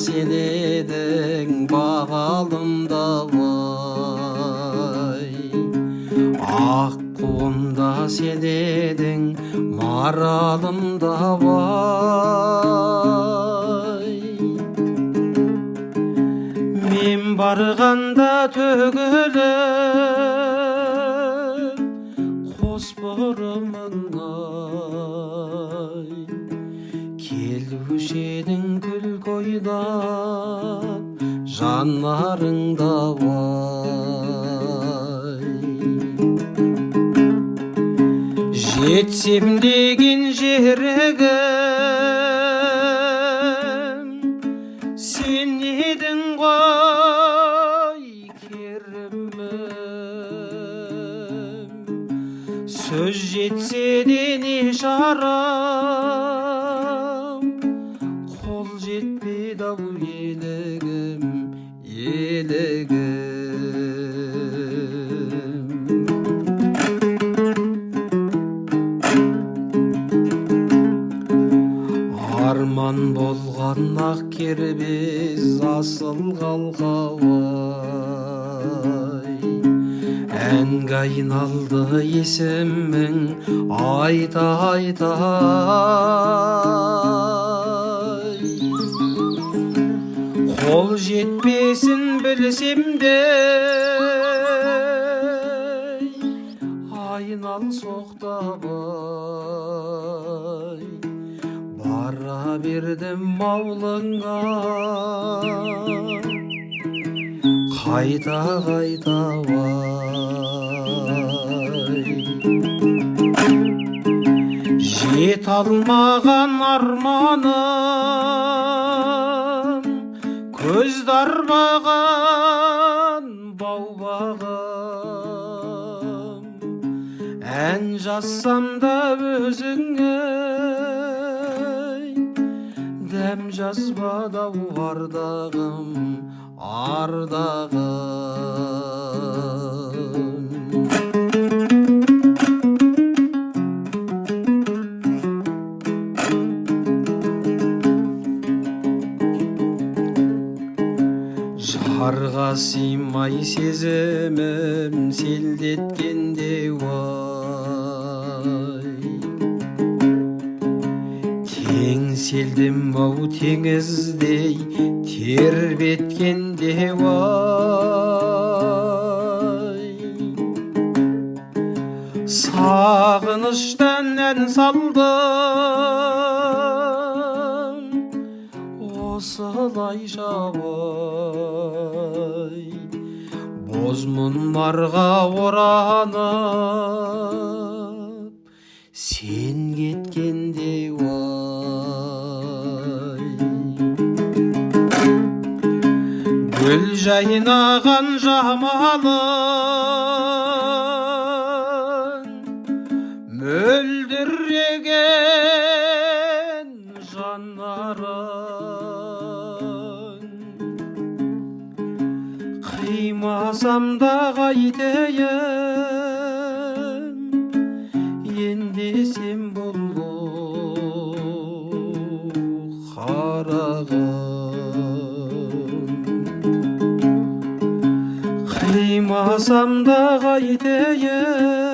sen eдің бағалымда бай, аққуымда сен едің маралымда бай. Мен барғанда төгіліп қос бұрымыңай, келуші едің күлкі ойнап жанарыңда бай. Жетсем деген жерігім сен едің ғой керімім, сөз жетсе де не шарам, қол жетпеді-ау елігім, елігім. Арман болған ақ кербез асыл қалқауай, әнге айналды есімің айта-айта. Қол жетпесін білсем де айнал соқтабай, бара бердім аулыңа қайта-қайта бай. Жете алмаған арманым, көзді арбаған бау-бағым, ән жазсам да өзіңе дәм жазбады-ау ардағым, ардағым. Жарға сыймай сезімім селдеткенде вай, селдім-ау теңіздей тербеткенде вай. Сағыныштан ән салдым осылайша бай, боз мұнарға оранып сен кеткенде вай. Гүл жайнаған жамалын мөлдіреген жанарын, қимасам да қайтейін, ендесем болу қарағым. Қимасам да қайтейін,